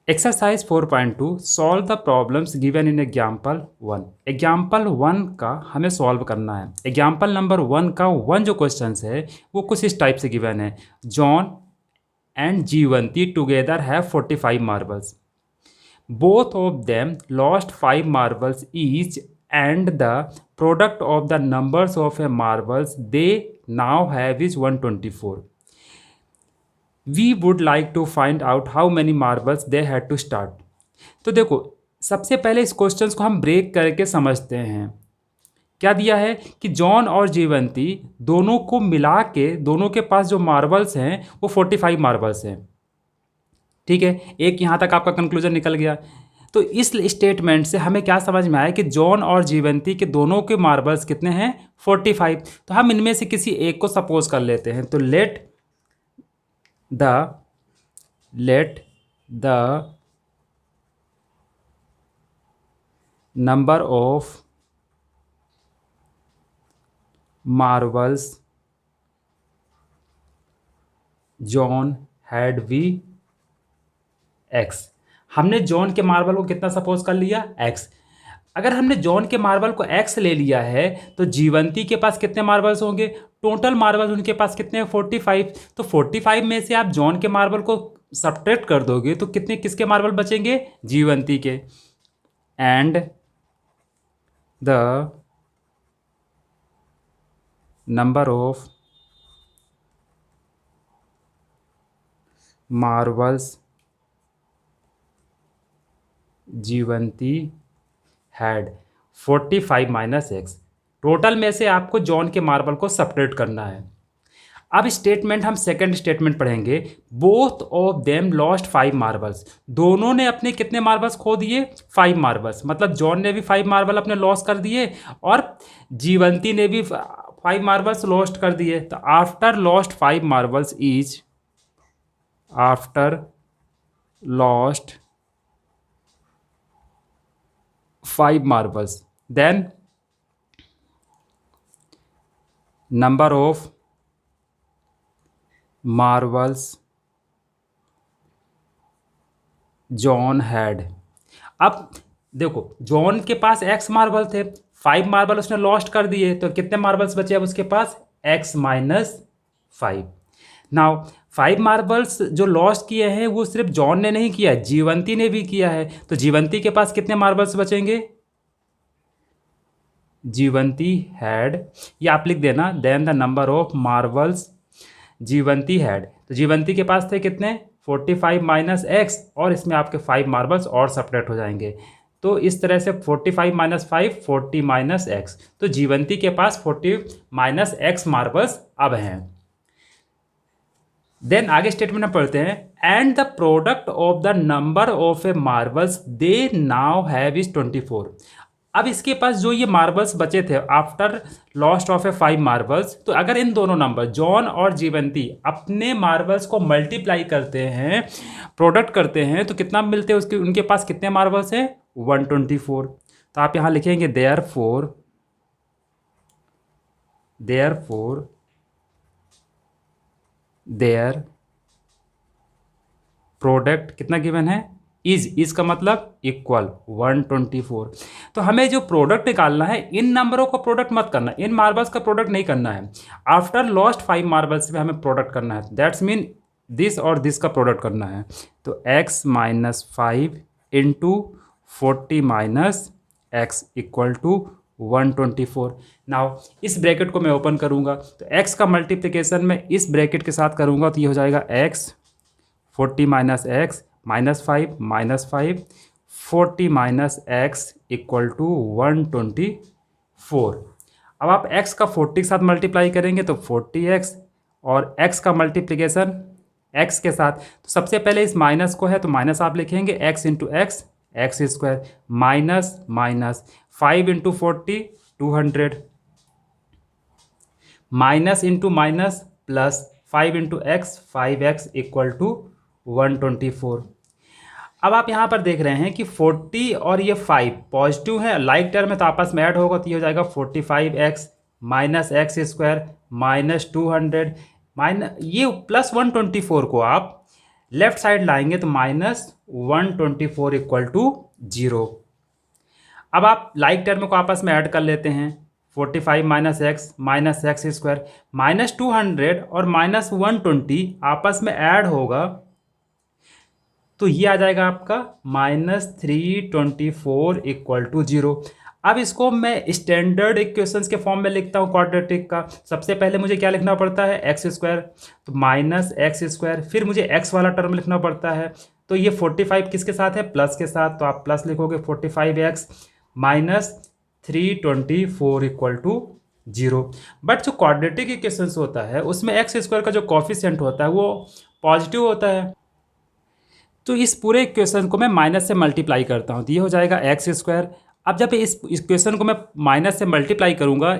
Exercise 4.2 solve the problems given in example 1। Example 1 का हमें solve करना है। एग्जाम्पल नंबर 1 का 1 जो क्वेश्चन है वो कुछ इस टाइप से गिवन है। John and Jeevanti together have 45 marbles. Both of them lost 5 marbles each and the product of the numbers of a marbles they now have is 124। We would like to find out how many marbles they had to start. तो देखो, सबसे पहले इस question को हम break करके समझते हैं। क्या दिया है कि जॉन और जीवंती दोनों को मिला के दोनों के पास जो मार्बल्स हैं वो 45 मार्बल्स हैं। ठीक है, एक यहाँ तक आपका कंक्लूजन निकल गया। तो इस स्टेटमेंट से हमें क्या समझ में आया कि जॉन और जीवंती के दोनों के मार्बल्स कितने हैं? 45। तो हम इनमें से किसी एक को सपोज कर लेते हैं। तो let the number of marbles John had be x। हमने जॉन के मार्बल को कितना सपोज कर लिया? x। अगर हमने जॉन के मार्बल को x ले लिया है तो जीवंती के पास कितने मार्बल्स होंगे? टोटल मार्बल उनके पास कितने हैं? 45। तो 45 में से आप जॉन के मार्बल को सब्ट्रैक्ट कर दोगे तो कितने किसके मार्बल बचेंगे? जीवंती के। And the number of marbles Jeevanti had 45 minus x. Total में से आपको जॉन के मार्बल को सब्ट्रैक्ट करना है। अब स्टेटमेंट हम सेकंड स्टेटमेंट पढ़ेंगे। Both of them lost 5 marbles. दोनों ने अपने कितने मार्बल्स खो दिए? 5 मार्बल्स। मतलब जॉन ने भी 5 मार्बल अपने लॉस कर दिए और जीवंती ने भी 5 मार्बल्स लॉस्ट कर दिए। तो after lost 5 marbles each, after lost 5 marbles, then number of marbles John had. अब देखो, जॉन के पास एक्स मार्बल थे, 5 मार्बल उसने लॉस्ट कर दिए, तो कितने मार्बल्स बचे अब उसके पास? X minus 5। नाउ 5 मार्बल्स जो लॉस्ट किए हैं वो सिर्फ जॉन ने नहीं किया, जीवंती ने भी किया है। तो जीवंती के पास कितने मार्बल्स बचेंगे? जीवंती हैड, ये आप लिख देना, then the number of marbles Jeevanti had. तो जीवंती के पास थे कितने? 45 माइनस एक्स, और इसमें आपके 5 मार्बल्स और सपरेट हो जाएंगे। तो इस तरह से 45 माइनस 5, 40 माइनस एक्स। तो जीवंती के पास 40 माइनस एक्स मार्बल्स अब हैं। देन आगे स्टेटमेंट में पढ़ते हैं। And the product of the number of a marbles they now have is 24। अब इसके पास जो ये मार्बल्स बचे थे after lost of A 5 marbles, तो अगर इन दोनों नंबर जॉन और जीवंती अपने मार्बल्स को मल्टीप्लाई करते हैं, प्रोडक्ट करते हैं, तो कितना मिलते हैं उसके? उनके पास कितने मार्बल्स हैं? 124। तो आप यहाँ लिखेंगे देयरफॉर देयर प्रोडक्ट कितना गिवन है? इज का मतलब इक्वल 124। तो हमें जो प्रोडक्ट निकालना है, इन नंबरों का प्रोडक्ट मत करना, इन मार्बल्स का प्रोडक्ट नहीं करना है। आफ्टर लॉस्ट 5 मार्बल्स में हमें प्रोडक्ट करना है। दैट्स मीन दिस और दिस का प्रोडक्ट करना है। तो x minus 5 into 40 minus x equal to 124। Now इस ब्रैकेट को मैं ओपन करूंगा तो x का मल्टीप्लिकेशन में इस ब्रैकेट के साथ करूंगा तो ये हो जाएगा x 40 minus x minus 5 40 minus x equal to 124। अब आप x का 40 के साथ मल्टीप्लाई करेंगे तो 40x, और x का मल्टीप्लिकेशन x के साथ, तो सबसे पहले इस माइनस को है तो माइनस आप लिखेंगे x into x, x square, minus minus 5 into 40 200, minus into minus plus 5 into x 5x equal to 124। अब आप यहाँ पर देख रहे हैं कि 40 और ये 5 पॉजिटिव है, लाइक टर्म में, तो आपस में ऐड होगा तो ये हो जाएगा 45x minus x square minus 200 minus ये प्लस 124 को आप लेफ्ट साइड लाएंगे तो -124 इक्वल टू 0। अब आप लाइक टर्म को आपस में ऐड कर लेते हैं, 45 माइनस एक्स स्क्वायर -200 और -120 आपस में ऐड होगा तो ये आ जाएगा आपका -324 इक्वल टू 0। अब इसको मैं स्टैंडर्ड इक्वेशंस के फॉर्म में लिखता हूँ क्वाड्रेटिक का। सबसे पहले मुझे क्या लिखना पड़ता है, एक्स स्क्वायर, तो -x स्क्वायर, फिर मुझे x वाला टर्म लिखना पड़ता है। तो ये 45 किसके साथ है, प्लस के साथ, तो आप प्लस लिखोगे 45x -324 इक्वल टू 0। बट जो क्वाड्रेटिक इक्वेशंस होता है उसमें एक्स स्क्वायर का जो कॉफिशिएंट होता है वो पॉजिटिव होता है। तो इस पूरे इक्वेशन को मैं माइनस से मल्टीप्लाई करता हूँ तो ये हो जाएगा एक्स स्क्वायर। अब जब इस इक्वेशन को मैं माइनस से मल्टीप्लाई करूँगा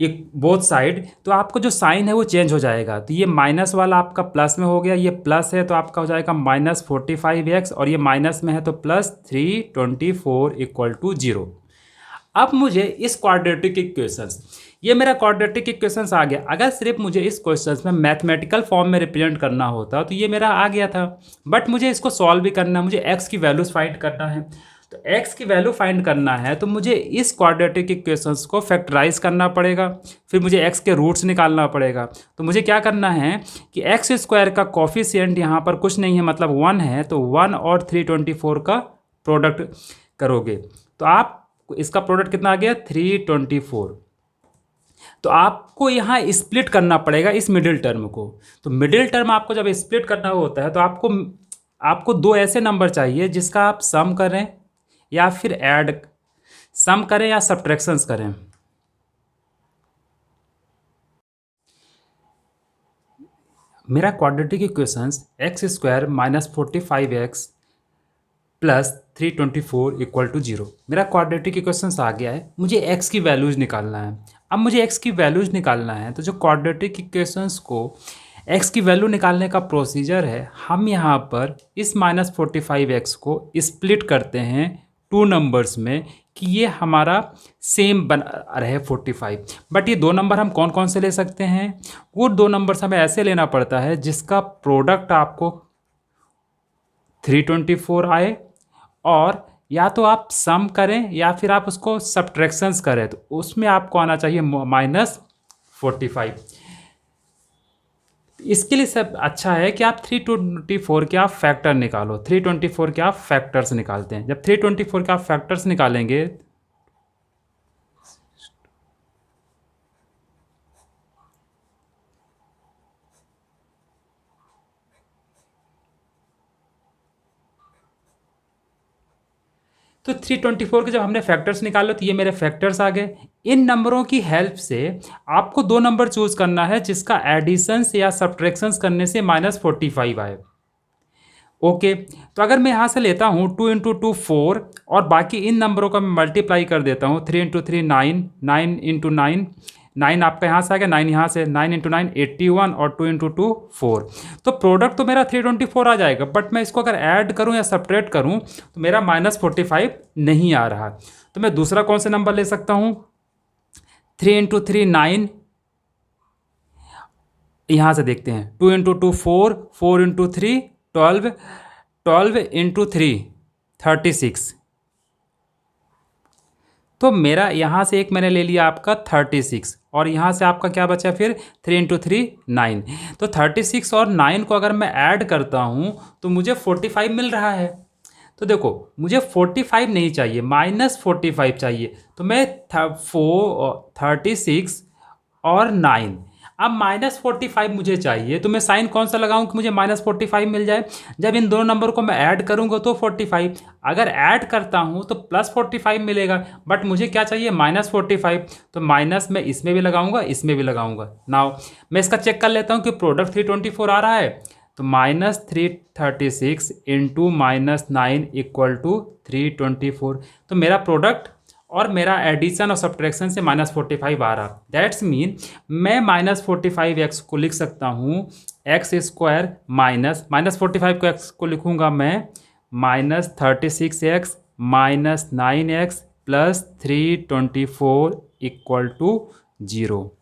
एक बोथ साइड, तो आपको जो साइन है वो चेंज हो जाएगा। तो ये माइनस वाला आपका प्लस में हो गया, ये प्लस है तो आपका हो जाएगा -45x, और ये माइनस में है तो +324 इक्वल टू 0। अब मुझे इस क्वाड्रेटिक इक्वेशंस, ये मेरा क्वाड्रेटिक इक्वेशंस आ गया। अगर सिर्फ मुझे इस क्वेश्चंस में मैथमेटिकल फॉर्म में रिप्रेजेंट करना होता तो ये मेरा आ गया था, बट मुझे इसको सॉल्व भी करना है, मुझे x की वैल्यूज फाइंड करना है। तो x की वैल्यू फाइंड करना है तो मुझे इस क्वाड्रेटिक इक्वेशंस को फैक्टराइज करना पड़ेगा, फिर मुझे x के रूट्स निकालना पड़ेगा। तो मुझे क्या करना है कि एक्स स्क्वायर का कॉफिशिएंट यहाँ पर कुछ नहीं है, मतलब 1 है, तो 1 और 324 का प्रोडक्ट करोगे तो आप इसका प्रोडक्ट कितना आ गया, 324। तो आपको यहाँ स्प्लिट करना पड़ेगा इस मिडिल टर्म को। तो मिडिल टर्म आपको जब स्प्लिट करना होता है तो आपको दो ऐसे नंबर चाहिए जिसका आप सम करें या फिर ऐड, सम करें या सब्ट्रैक्शंस करें। मेरा quadratic equations x square -45x +324 equal to 0, मेरा क्वाड्रेटिक इक्वेशंस आ गया है। मुझे x की वैल्यूज निकालना है। अब मुझे x की वैल्यूज निकालना है तो जो क्वाड्रेटिक इक्वेशंस को x की वैल्यू निकालने का प्रोसीजर है, हम यहाँ पर इस -45x को स्प्लिट करते हैं टू नंबर्स में कि ये हमारा सेम बन रहे 45। बट ये दो नंबर हम कौन कौन से ले सकते हैं, वो दो नंबर्स हमें ऐसे लेना पड़ता है जिसका प्रोडक्ट आपको 324 आए, और या तो आप सम करें या फिर आप उसको सब्ट्रैक्शंस करें, तो उसमें आपको आना चाहिए -45। इसके लिए सब अच्छा है कि आप 324 के आप फैक्टर निकालो। 324 के आप फैक्टर्स निकालते हैं। जब 324 के आप फैक्टर्स निकालेंगे तो 324 के जब हमने फैक्टर्स निकाले तो ये मेरे फैक्टर्स आ गए। इन नंबरों की हेल्प से आपको दो नंबर चूज करना है जिसका एडिशंस या सब्ट्रैक्शंस करने से -45 आए। ओके, तो अगर मैं यहाँ से लेता हूँ 2 × 2 4 और बाकी इन नंबरों का मैं मल्टीप्लाई कर देता हूँ, 3 × 3 9, 9 × 9, 9 आपका यहाँ से आ गया, 9 यहाँ से, 9 × 9 81 और 2 × 2 4। तो प्रोडक्ट तो मेरा 324 आ जाएगा, बट मैं इसको अगर ऐड करूँ या सब्ट्रैक्ट करूँ तो मेरा -45 नहीं आ रहा। तो मैं दूसरा कौन सा नंबर ले सकता हूँ, 3 × 3 9, यहाँ से देखते हैं, 2 × 2 4, 4 × 3 12, 12 × 3 36। तो मेरा यहाँ से एक मैंने ले लिया आपका 36, और यहाँ से आपका क्या बचा फिर 3 × 3 9। तो 36 और 9 को अगर मैं ऐड करता हूँ तो मुझे 45 मिल रहा है। तो देखो मुझे 45 नहीं चाहिए, -45 चाहिए। तो मैं 36 और 9, अब -45 मुझे चाहिए, तो मैं साइन कौन सा लगाऊं कि मुझे -45 मिल जाए। जब इन दोनों नंबर को मैं ऐड करूंगा तो 45, अगर ऐड करता हूं तो +45 मिलेगा, बट मुझे क्या चाहिए -45। तो माइनस मैं इसमें भी लगाऊंगा, इसमें भी लगाऊंगा। नाउ मैं इसका चेक कर लेता हूं कि प्रोडक्ट 324 आ रहा है। तो -336 × -9 इक्वल टू 324। तो मेरा प्रोडक्ट और मेरा एडिशन और सब्ट्रैक्शन से -45 आ रहा। दैट्स मीन मैं -45x को लिख सकता हूँ एक्स स्क्वायर -45 को x को लिखूँगा मैं -36x -9x +324 equal to zero.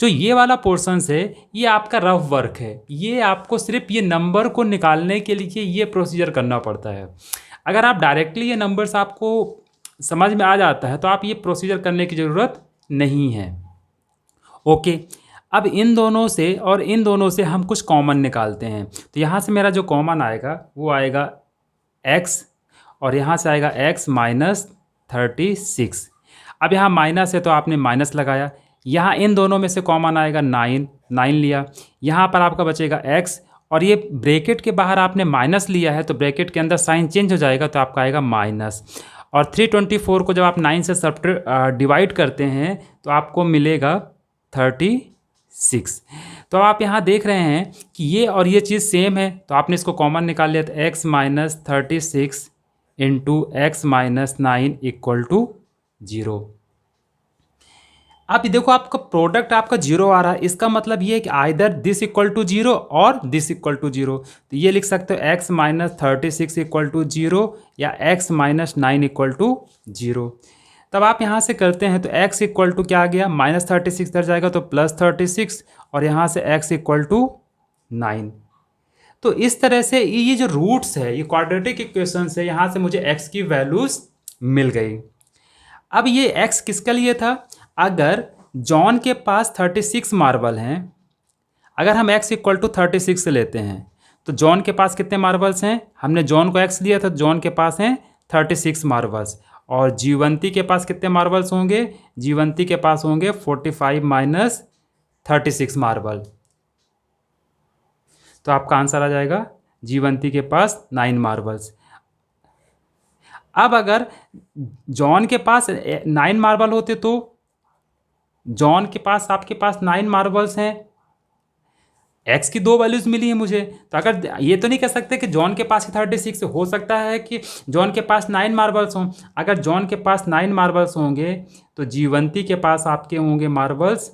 जो ये वाला पोर्शन है ये आपका रफ वर्क है, ये आपको सिर्फ ये नंबर को निकालने के लिए ये प्रोसीजर करना पड़ता है। अगर आप डायरेक्टली ये नंबर्स आपको समझ में आ जाता है तो आप ये प्रोसीजर करने की ज़रूरत नहीं है। ओके, अब इन दोनों से और इन दोनों से हम कुछ कॉमन निकालते हैं। तो यहाँ से मेरा जो कॉमन आएगा वो आएगा x, और यहाँ से आएगा x माइनस 36। अब यहाँ माइनस है तो आपने माइनस लगाया, यहाँ इन दोनों में से कॉमन आएगा 9, 9 लिया, यहाँ पर आपका बचेगा x, और ये ब्रैकेट के बाहर आपने माइनस लिया है तो ब्रैकेट के अंदर साइन चेंज हो जाएगा तो आपका आएगा माइनस। और 324 को जब आप 9 से डिवाइड करते हैं तो आपको मिलेगा 36। तो आप यहाँ देख रहे हैं कि ये और ये चीज़ सेम है तो आपने इसको कॉमन निकाल लिया, तो x minus 36 into x minus 9 equal to 0। अब देखो आपका प्रोडक्ट आपका 0 आ रहा है, इसका मतलब ये है कि आइदर दिस इक्वल टू 0 और दिस इक्वल टू 0। तो ये लिख सकते हो x माइनस 36 इक्वल टू 0 या x माइनस 9 इक्वल टू 0। तब आप यहाँ से करते हैं तो x इक्वल टू क्या आ गया, माइनस 36 इधर जाएगा तो प्लस 36, और यहाँ से x इक्वल टू 9। तो इस तरह से ये जो रूट्स है, ये क्वाड्रेटिक इक्वेशन है, यहाँ से मुझे x की वैल्यूज़ मिल गई। अब ये x किसके लिए था, अगर जॉन के पास 36 मार्बल हैं, अगर हम x इक्वल टू 36 से लेते हैं तो जॉन के पास कितने मार्बल्स हैं, हमने जॉन को x लिया था, जॉन के पास हैं 36 मार्बल्स। और जीवंती के पास कितने मार्बल्स होंगे, जीवंती के पास होंगे 45 माइनस 36 मार्बल। तो आपका आंसर आ जाएगा जीवंती के पास 9 मार्बल्स। अब अगर जॉन के पास 9 मार्बल होते तो जॉन के पास आपके पास 9 मार्बल्स हैं, एक्स की 2 वैल्यूज़ मिली है मुझे, तो अगर ये तो नहीं कह सकते कि जॉन के पास ही 36, हो सकता है कि जॉन के पास 9 मार्बल्स हों। अगर जॉन के पास 9 मार्बल्स होंगे तो जीवंती के पास आपके होंगे मार्बल्स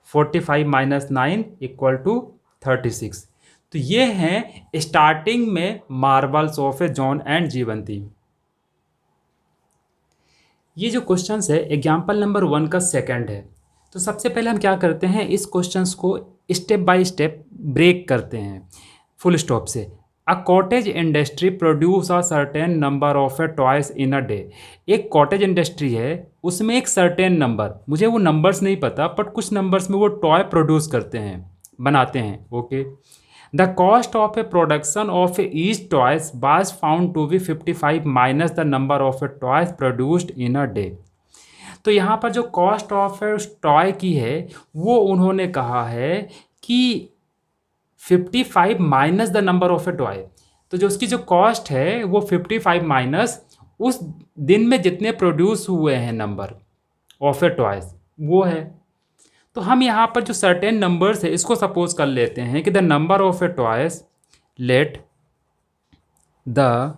45 माइनस 9 इक्वल टू 36। तो ये हैं स्टार्टिंग में marbles of a John and Jeevanti. ये जो क्वेश्चन है एग्जाम्पल नंबर 1 का सेकंड है। तो सबसे पहले हम क्या करते हैं, इस क्वेश्चंस को स्टेप बाय स्टेप ब्रेक करते हैं फुल स्टॉप से। A cottage industry produce a certain number of a toys in a day. एक कॉटेज इंडस्ट्री है, उसमें एक सर्टेन नंबर, मुझे वो नंबर्स नहीं पता बट कुछ नंबर्स में वो टॉय प्रोड्यूस करते हैं, बनाते हैं। Okay, the cost of a production of each toys was found to be 55 minus the number of a toys produced in a day. तो यहाँ पर जो कॉस्ट ऑफ टॉय की है वो उन्होंने कहा है कि 55 minus the number of a toy. तो जो उसकी जो कॉस्ट है वो 55 माइनस उस दिन में जितने प्रोड्यूस हुए हैं नंबर ऑफ ए टॉयज वो है। तो हम यहाँ पर जो सर्टेन नंबर्स है इसको सपोज कर लेते हैं कि the number of a toys, let the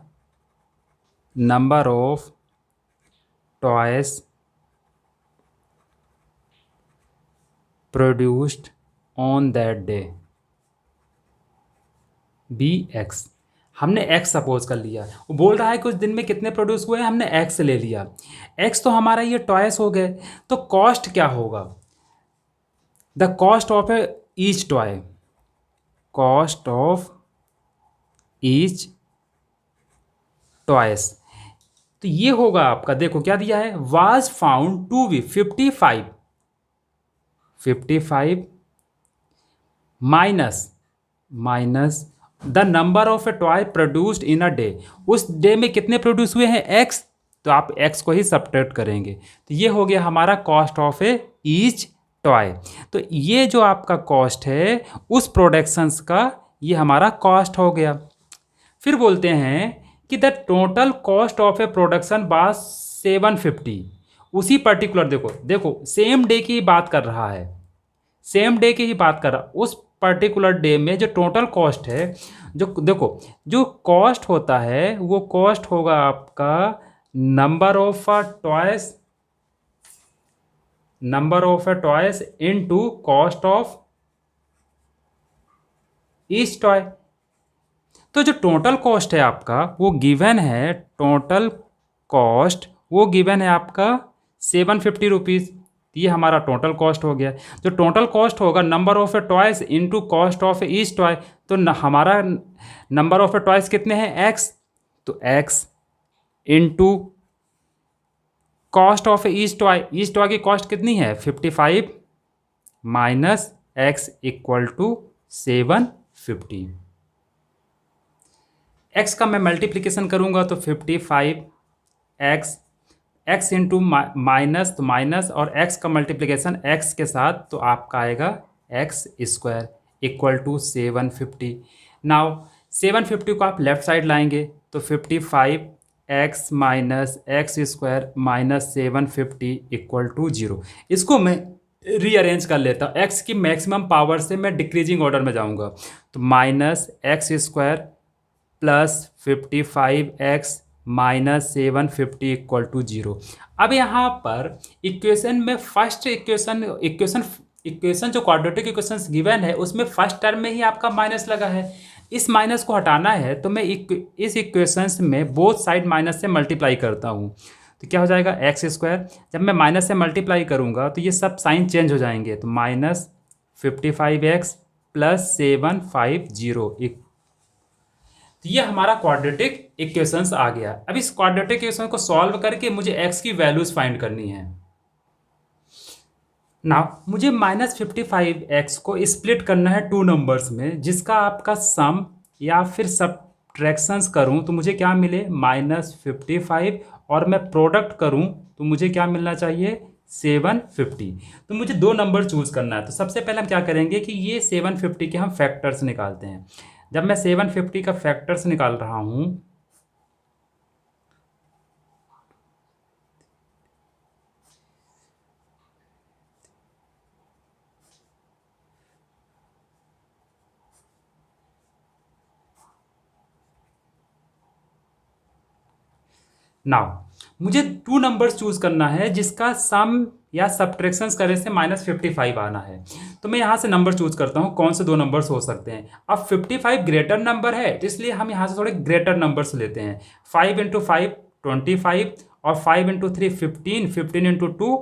number of toys produced on that day be x. हमने x सपोज कर लिया, वो बोल रहा है कि उस दिन में कितने प्रोड्यूस हुए हैं, हमने x ले लिया। x तो हमारा ये टॉयस हो गए, तो कॉस्ट क्या होगा, the cost of each toy, cost of each toys. तो ये होगा आपका, देखो क्या दिया है, was found to be 55 minus the number of a toy produced in a day. उस डे में कितने प्रोड्यूस हुए हैं, x, तो आप x को ही सब्ट्रैक्ट करेंगे। तो ये हो गया हमारा cost of A each toy. तो ये जो आपका कॉस्ट है उस प्रोडक्शंस का, ये हमारा कॉस्ट हो गया। फिर बोलते हैं कि the total cost of a production was 750। उसी पर्टिकुलर, देखो सेम डे की बात कर रहा है, सेम डे की ही बात कर रहा, उस पर्टिकुलर डे में जो टोटल कॉस्ट है, जो देखो जो कॉस्ट होता है वो कॉस्ट होगा आपका number of a toys into cost of each toy. तो जो टोटल कॉस्ट है आपका वो गिवन है, टोटल कॉस्ट वो गिवन है आपका 750 रुपीज़। तो ये हमारा टोटल कॉस्ट हो गया। जो टोटल कॉस्ट होगा number of a toys into cost of each toy, तो हमारा नंबर ऑफ ए टॉयज कितने हैं x, तो x into cost of each toy की कॉस्ट कितनी है 55 minus x equal to 750। x का मैं मल्टीप्लिकेशन करूंगा तो 55 x इंटू माइनस, तो माइनस और x का मल्टीप्लिकेशन x के साथ, तो आपका आएगा x square equal to 750। Now 750 को आप लेफ्ट साइड लाएंगे तो 55x minus x square minus 750 equal to 0। इसको मैं रीअरेंज कर लेता हूँ, x की मैक्सिमम पावर से मैं डिक्रीजिंग ऑर्डर में जाऊँगा, तो minus x square plus 55x minus 750 equal to 0। अब यहाँ पर इक्वेशन में फर्स्ट इक्वेशन जो क्वाड्रेटिक इक्वेशन गिवन है उसमें फर्स्ट टर्म में ही आपका माइनस लगा है। इस माइनस को हटाना है तो मैं इस इक्वेशंस में बोथ साइड माइनस से मल्टीप्लाई करता हूँ, तो क्या हो जाएगा एक्स स्क्वायर। जब मैं माइनस से मल्टीप्लाई करूँगा तो ये सब साइन चेंज हो जाएंगे, तो माइनस 55x प्लस 750। तो ये हमारा क्वाड्रेटिक इक्वेशंस आ गया। अब इस क्वाड्रेटिक इक्वेशन को सॉल्व करके मुझे x की वैल्यूज फाइंड करनी है। नाउ मुझे माइनस 55x को स्प्लिट करना है टू नंबर्स में, जिसका आपका सम या फिर सब्ट्रैक्शंस करूं तो मुझे क्या मिले -55, और मैं प्रोडक्ट करूं तो मुझे क्या मिलना चाहिए 750। तो मुझे दो नंबर चूज करना है। तो सबसे पहले हम क्या करेंगे कि ये 750 के हम फैक्टर्स निकालते हैं। जब मैं 750 का फैक्टर्स निकाल रहा हूं नाउ मुझे टू नंबर्स चूज करना है जिसका सम या सब्ट्रैक्शंस करने से -55 आना है। तो मैं यहाँ से नंबर चूज करता हूँ कौन से दो नंबर्स हो सकते हैं। अब 55 ग्रेटर नंबर है तो इसलिए हम यहाँ से थोड़े ग्रेटर नंबर्स लेते हैं। 5 इंटू 5 25 और 5 इंटू 3 15, 15 इंटू 2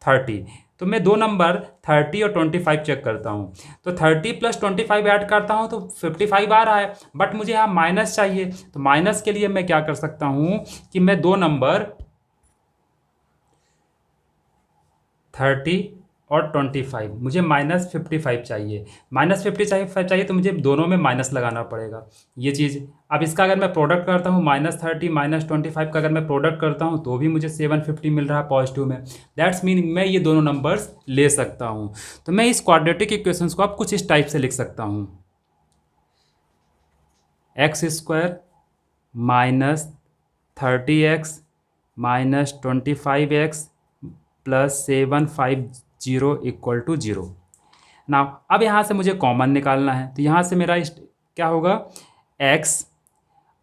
30। तो मैं दो नंबर 30 और 25 चेक करता हूँ, तो 30 प्लस 25 ऐड करता हूँ तो 55 आ रहा है, बट मुझे यहाँ माइनस चाहिए। तो माइनस के लिए मैं क्या कर सकता हूँ कि मैं दो नंबर 30 और 25, मुझे -55 चाहिए। -55 चाहिए तो मुझे दोनों में माइनस लगाना पड़ेगा ये चीज़। अब इसका अगर मैं प्रोडक्ट करता हूँ -30 -25 का अगर मैं प्रोडक्ट करता हूँ तो भी मुझे 750 मिल रहा है पॉजिटिव में। दैट्स मीन मैं ये दोनों नंबर्स ले सकता हूँ। तो मैं इस क्वाड्रेटिक इक्वेशंस को आप कुछ इस टाइप से लिख सकता हूँ, x square minus 30x minus 25x plus 750 equal to 0। Now अब यहाँ से मुझे कॉमन निकालना है, तो यहाँ से मेरा क्या होगा x,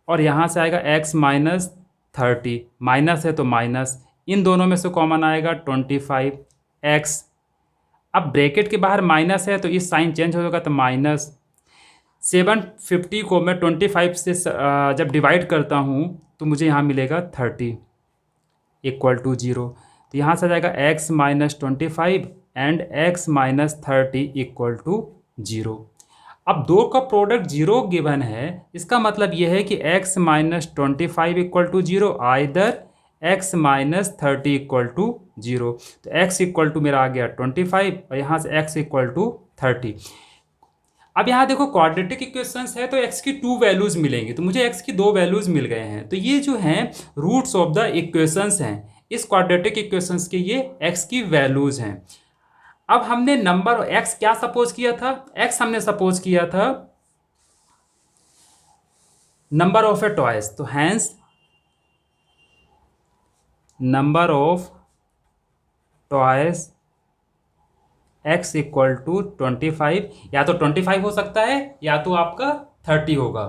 और यहाँ से आएगा x माइनस 30, माइनस है तो माइनस, इन दोनों में से कॉमन आएगा 25x। अब ब्रैकेट के बाहर माइनस है तो इस साइन चेंज हो जाएगा, तो माइनस 750 को मैं 25 से जब डिवाइड करता हूँ तो मुझे यहाँ मिलेगा 30 इक्वल टू 0। तो यहाँ से आ जाएगा x minus 25 and x minus 30 equal to 0। अब दो का प्रोडक्ट 0 गिवन है, इसका मतलब यह है कि x minus 25 equal to 0, either x minus 30 equal to 0। तो x इक्वल टू मेरा आ गया 25 और यहाँ से x इक्वल टू 30। अब यहाँ देखो क्वाड्रेटिक इक्वेशंस है तो x की टू वैल्यूज मिलेंगी, तो मुझे x की दो वैल्यूज मिल गए हैं। तो ये जो हैं रूट्स ऑफ द इक्वेशंस हैं इस क्वाड्रेटिक इक्वेशंस के, ये x की वैल्यूज हैं। अब हमने नंबर x क्या सपोज किया था, x हमने सपोज किया था नंबर ऑफ ए टॉयज, तो hence number of toys x equal to 25, या तो 25 हो सकता है या तो आपका 30 होगा।